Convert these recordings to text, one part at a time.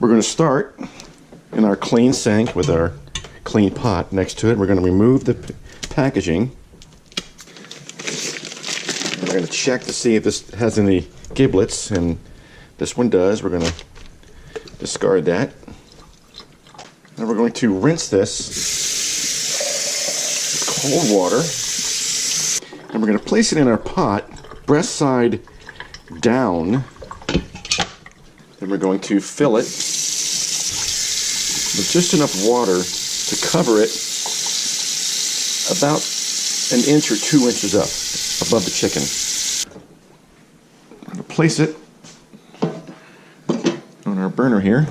We're going to start in our clean sink with our clean pot next to it. We're going to remove the packaging. We're going to check to see if this has any giblets, and this one does. We're going to discard that. And we're going to rinse this with cold water. And we're going to place it in our pot, breast side down. And we're going to fill it with just enough water to cover it about 1 inch or 2 inches up above the chicken. I'm going to place it on our burner here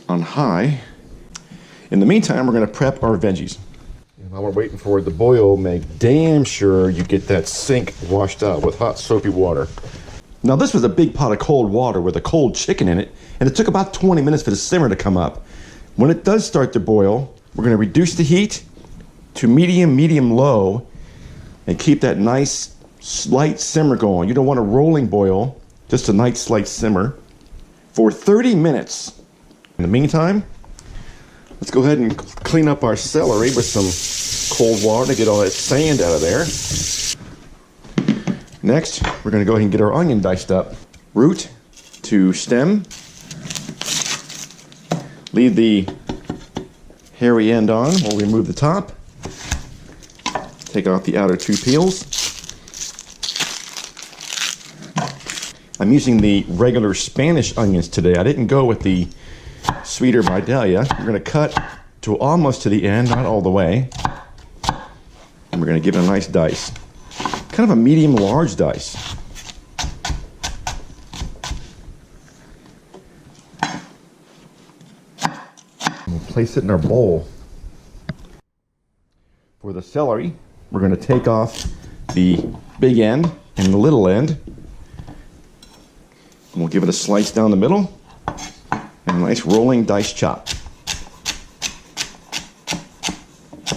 on high. In the meantime, we're going to prep our veggies. And while we're waiting for it to boil, make damn sure you get that sink washed out with hot soapy water. Now this was a big pot of cold water with a cold chicken in it, and it took about 20 minutes for the simmer to come up. When it does start to boil, we're going to reduce the heat to medium low and keep that nice slight simmer going. You don't want a rolling boil, just a nice slight simmer for 30 minutes. In the meantime, let's go ahead and clean up our celery with some cold water to get all that sand out of there. Next, we're going to go ahead and get our onion diced up. Root to stem. Leave the hairy end on. We'll remove the top. Take off the outer 2 peels. I'm using the regular Spanish onions today. I didn't go with the sweeter Vidalia. We're going to cut to almost to the end, not all the way. And we're going to give it a nice dice. Kind of a medium-large dice. We'll place it in our bowl. For the celery, we're going to take off the big end and the little end. And we'll give it a slice down the middle and a nice rolling dice chop.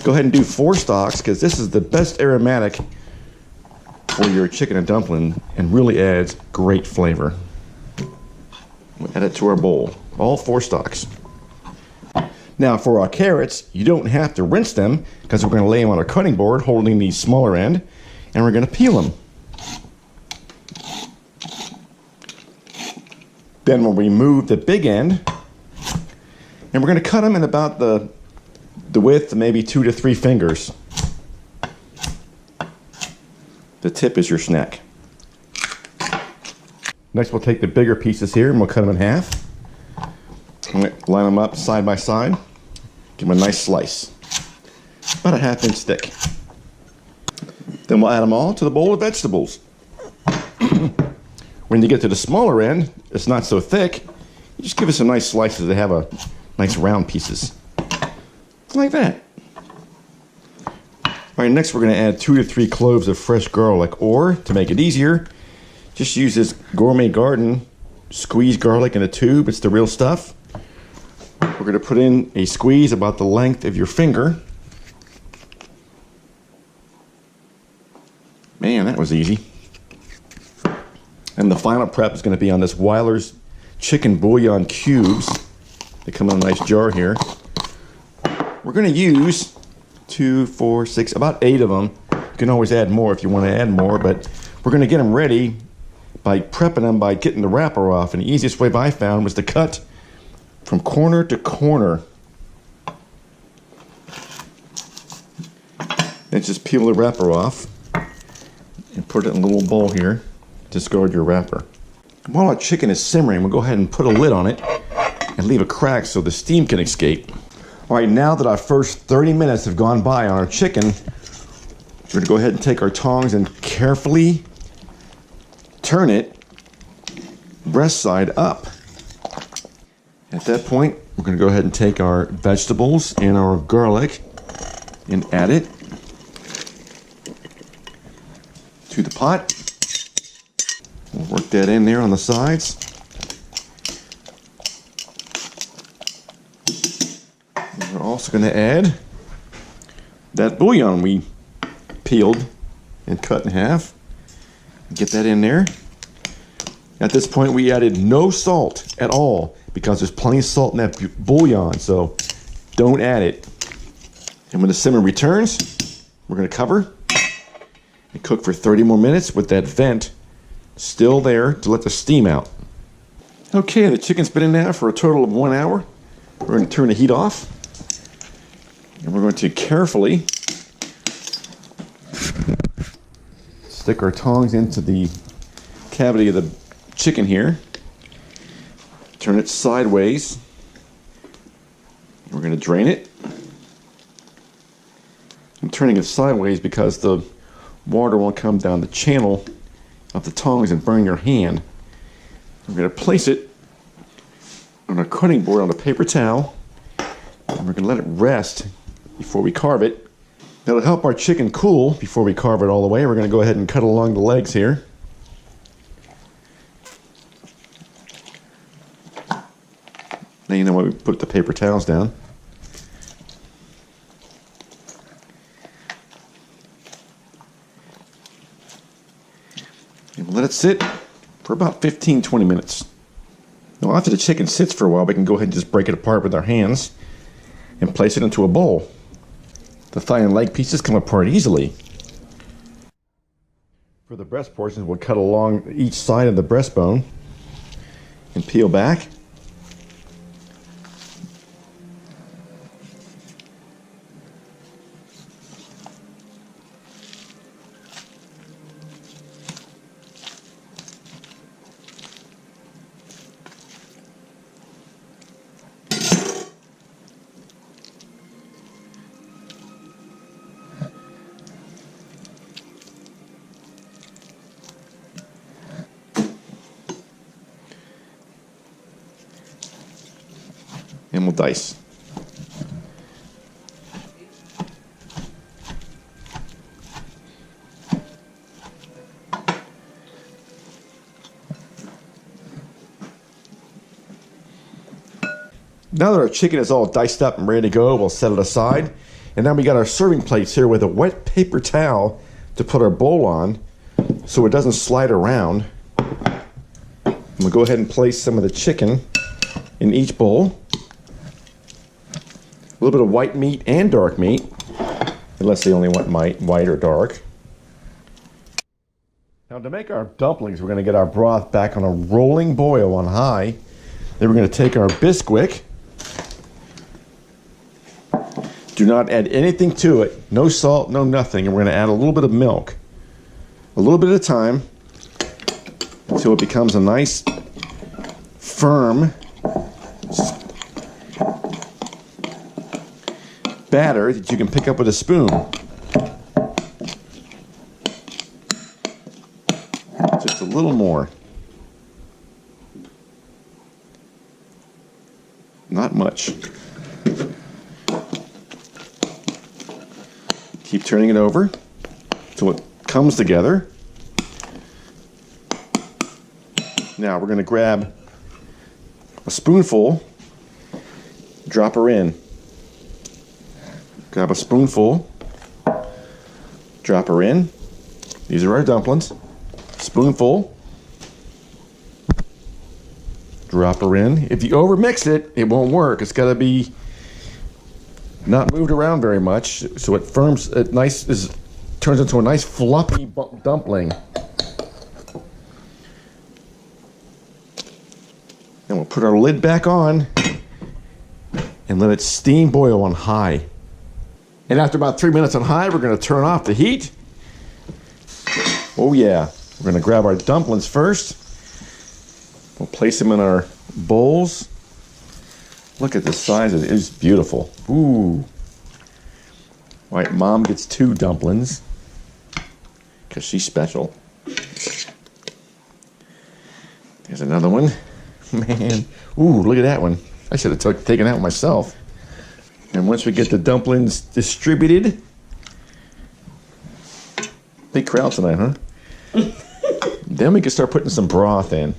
Go ahead and do 4 stalks because this is the best aromatic for your chicken and dumpling and really adds great flavor. We'll add it to our bowl, all 4 stalks. Now for our carrots, you don't have to rinse them because we're going to lay them on our cutting board holding the smaller end, and we're going to peel them. Then we'll remove the big end, and we're going to cut them in about the width of maybe 2 to 3 fingers. The tip is your snack. Next we'll take the bigger pieces here and we'll cut them in half. Line them up side by side. Give them a nice slice. About a 1/2 inch thick. Then we'll add them all to the bowl of vegetables. When you get to the smaller end, it's not so thick. You just give us some nice slices that have a nice round pieces. Like that. All right, next we're going to add 2 to 3 cloves of fresh garlic, or to make it easier, just use this Gourmet Garden squeezed garlic in a tube. It's the real stuff. We're going to put in a squeeze about the length of your finger. Man, that was easy. And the final prep is going to be on this Weiler's chicken bouillon cubes. They come in a nice jar here. We're going to use 2, 4, 6, about 8 of them. You can always add more if you want to add more, but we're going to get them ready by prepping them by getting the wrapper off. And the easiest way I found was to cut from corner to corner. And just peel the wrapper off and put it in a little bowl here. Discard your wrapper. While our chicken is simmering, we'll go ahead and put a lid on it and leave a crack so the steam can escape. All right, now that our first 30 minutes have gone by on our chicken, we're going to go ahead and take our tongs and carefully turn it breast side up. At that point, we're going to go ahead and take our vegetables and our garlic and add it to the pot. We'll work that in there on the sides. We're also going to add that bouillon we peeled and cut in half. Get that in there. At this point, we added no salt at all because there's plenty of salt in that bouillon, so don't add it. And when the simmer returns, we're going to cover and cook for 30 more minutes with that vent still there to let the steam out. Okay, the chicken's been in now for a total of 1 hour. We're going to turn the heat off, and we're going to carefully stick our tongs into the cavity of the chicken here. Turn it sideways. We're going to drain it. I'm turning it sideways because the water won't come down the channel of the tongs and burn your hand. We're going to place it on a cutting board on a paper towel, and we're going to let it rest before we carve it. That'll help our chicken cool before we carve it all the way. We're going to go ahead and cut along the legs here. Now you know why we put the paper towels down. And we'll let it sit for about 15-20 minutes. Now after the chicken sits for a while, we can go ahead and just break it apart with our hands and place it into a bowl. The thigh and leg pieces come apart easily. For the breast portions, we'll cut along each side of the breastbone and peel back. And we'll dice. Now that our chicken is all diced up and ready to go, we'll set it aside. And now we got our serving plates here with a wet paper towel to put our bowl on so it doesn't slide around. And we'll go ahead and place some of the chicken in each bowl. A little bit of white meat and dark meat, unless they only want white or dark. Now to make our dumplings, we're going to get our broth back on a rolling boil on high. Then we're going to take our Bisquick. Do not add anything to it. No salt, no nothing. And we're going to add a little bit of milk. A little bit at a time until it becomes a nice, firm batter that you can pick up with a spoon. Just a little more. Not much. Keep turning it over until it comes together. Now we're going to grab a spoonful, drop her in. Grab a spoonful, drop her in. These are our dumplings. Spoonful, drop her in. If you overmix it, it won't work. It's got to be not moved around very much, so it turns into a nice fluffy dumpling. Then we'll put our lid back on and let it steam boil on high. And after about 3 minutes on high, we're going to turn off the heat. Oh yeah, we're going to grab our dumplings first. We'll place them in our bowls. Look at the size of it. It's beautiful. Ooh. All right, Mom gets 2 dumplings because she's special. There's another one. Man. Ooh, look at that one. I should have taken that one myself. And once we get the dumplings distributed, big crowd tonight, huh? Then we can start putting some broth in.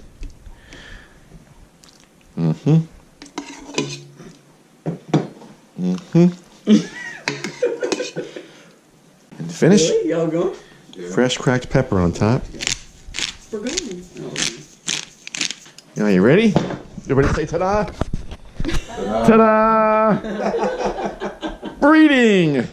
And finish. Y'all go. Fresh cracked pepper on top. We're going. Are you ready? Everybody say ta-da! Ta-da! Breeding!